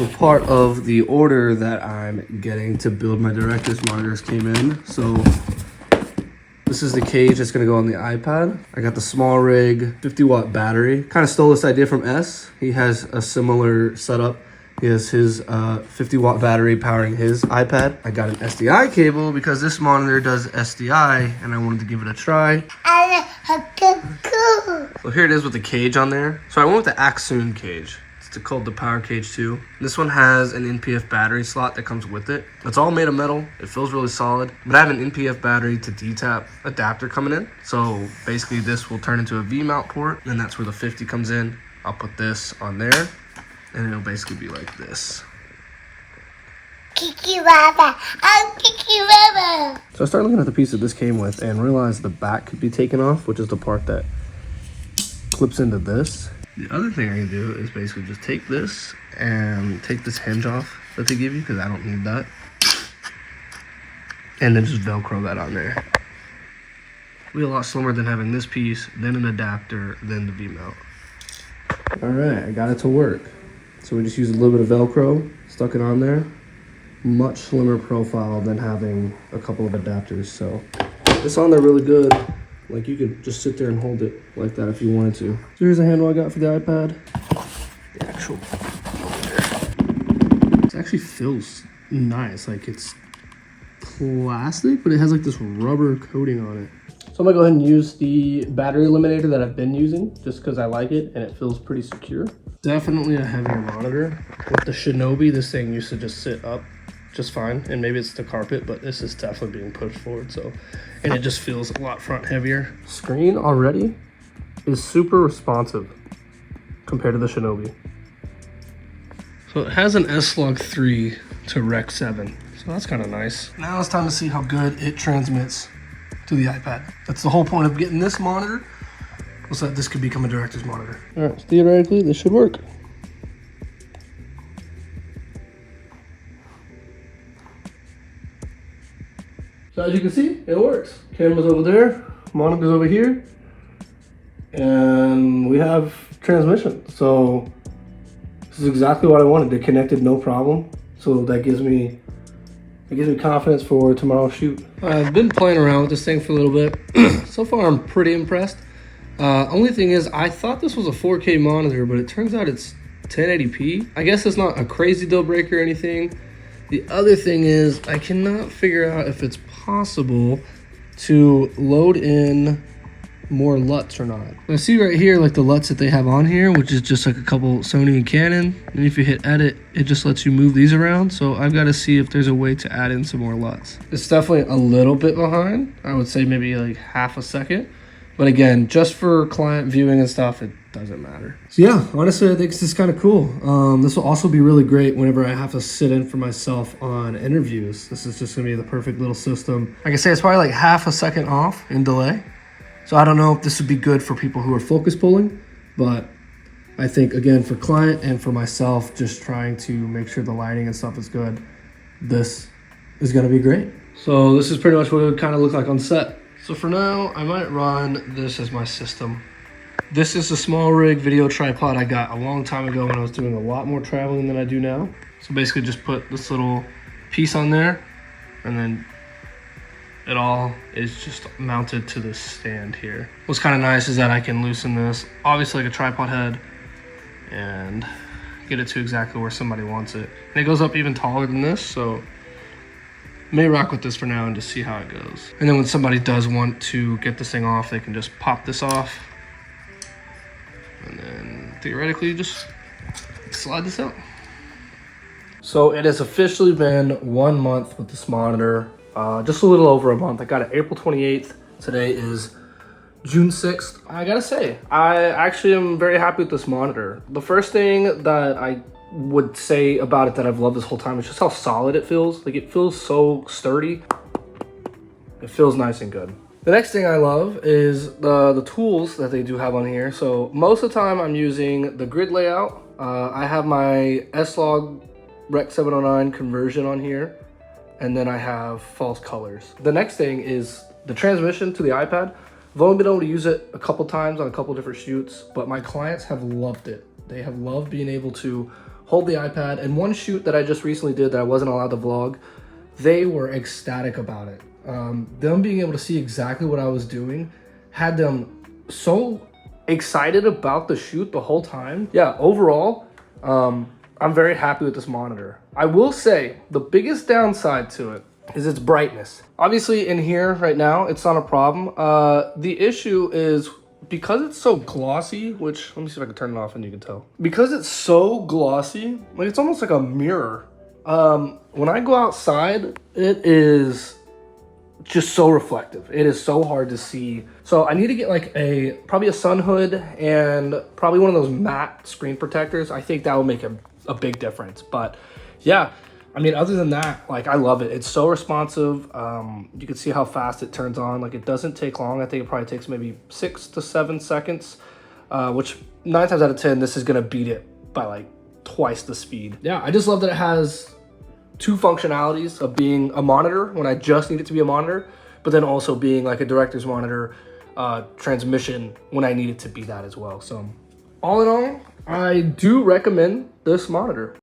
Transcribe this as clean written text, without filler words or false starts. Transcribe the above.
So part of the order that I'm getting to build my director's monitors came in. So this is the cage that's gonna go on the iPad. I got the small rig, 50-watt battery. Kind of stole this idea from S. He has a similar setup. He has his 50-watt battery powering his iPad. I got an SDI cable because this monitor does SDI and I wanted to give it a try. So here it is with the cage on there. So I went with the Axoon cage. It's called the Power Cage 2. This one has an NPF battery slot that comes with it. It's all made of metal. It feels really solid. But I have an NPF battery to D-tap adapter coming in. So basically this will turn into a V-mount port, and that's where the 50 comes in. I'll put this on there, and it'll basically be like this. Kiki Baba, I'm Kiki Baba. So I started looking at the piece that this came with and realized the back could be taken off, which is the part that clips into this. The other thing I can do is basically just take this and take this hinge off that they give you, because I don't need that, and then just Velcro that on there. It'll be a lot slimmer than having this piece, then an adapter, then the V-mount. All right, I got it to work. So we just used a little bit of Velcro, stuck it on there. Much slimmer profile than having a couple of adapters. So it's on there really good. Like, you could just sit there and hold it like that if you wanted to. So here's a handle I got for the iPad. The actual it actually feels nice. Like, it's plastic, but it has like this rubber coating on it. So I'm gonna go ahead and use the battery eliminator that I've been using just because I like it and it feels pretty secure. Definitely a heavier monitor. With the Shinobi, this thing used to just sit up just fine, and maybe it's the carpet, but this is definitely being pushed forward, so, and it just feels a lot front heavier. Screen already is super responsive compared to the Shinobi. So it has an S-Log 3 to Rec 7, so that's kind of nice. Now it's time to see how good it transmits to the iPad. That's the whole point of getting this monitor, was that this could become a director's monitor. All right, so theoretically, this should work. So as you can see, it works. Camera's over there, monitor's over here, and we have transmission. So this is exactly what I wanted. They connected no problem. So that gives me confidence for tomorrow's shoot. I've been playing around with this thing for a little bit. So far, I'm pretty impressed. Only thing is, I thought this was a 4K monitor, but it turns out it's 1080p. I guess it's not a crazy deal breaker or anything. The other thing is, I cannot figure out if it's possible to load in more LUTs or not. I see right here, like the LUTs that they have on here, which is just like a couple Sony and Canon. And if you hit edit, it just lets you move these around. So I've got to see if there's a way to add in some more LUTs. It's definitely a little bit behind. I would say maybe like half a second. But again, just for client viewing and stuff, it doesn't matter. So yeah, honestly, I think this is kind of cool. This will also be really great whenever I have to sit in for myself on interviews. This is just gonna be the perfect little system. Like I say, it's probably like half a second off in delay. So I don't know if this would be good for people who are focus pulling, but I think, again, for client and for myself, just trying to make sure the lighting and stuff is good, this is gonna be great. So this is pretty much what it would kind of look like on set. So for now, I might run this as my system. This is a small rig video tripod I got a long time ago when I was doing a lot more traveling than I do now. So basically just put this little piece on there, and then it all is just mounted to this stand here. What's kind of nice is that I can loosen this, obviously like a tripod head, and get it to exactly where somebody wants it. And it goes up even taller than this, so may rock with this for now and just see how it goes. And then when somebody does want to get this thing off, they can just pop this off, and then theoretically just slide this out. So it has officially been 1 month with this monitor, just a little over a month. I got it April 28th. Today is June 6th. I gotta say, I actually am very happy with this monitor. The first thing that I would say about it that I've loved this whole time is just how solid it feels. Like, it feels so sturdy. It feels nice and good. The next thing I love is the tools that they do have on here. So most of the time I'm using the grid layout. I have my S-Log Rec 709 conversion on here, and then I have false colors. The next thing is the transmission to the iPad. I've only been able to use it a couple times on a couple different shoots, but my clients have loved it. They have loved being able to hold the iPad. And one shoot that I just recently did that I wasn't allowed to vlog, they were ecstatic about it. Them being able to see exactly what I was doing had them so excited about the shoot the whole time. Yeah, overall, I'm very happy with this monitor. I will say the biggest downside to it is its brightness. Obviously in here right now, it's not a problem. The issue is because it's so glossy, which, let me see if I can turn it off and you can tell. Because it's so glossy, like it's almost like a mirror. When I go outside, it is just so reflective. It is so hard to see. So I need to get like probably a sun hood and probably one of those matte screen protectors. I think that will make a big difference. But yeah, I mean, other than that, like I love it. It's so responsive. You can see how fast it turns on. Like it doesn't take long. I think it probably takes maybe 6 to 7 seconds, which 9 times out of 10, this is gonna beat it by like twice the speed. Yeah, I just love that it has 2 functionalities of being a monitor when I just need it to be a monitor, but then also being like a director's monitor transmission when I need it to be that as well. So all in all, I do recommend this monitor.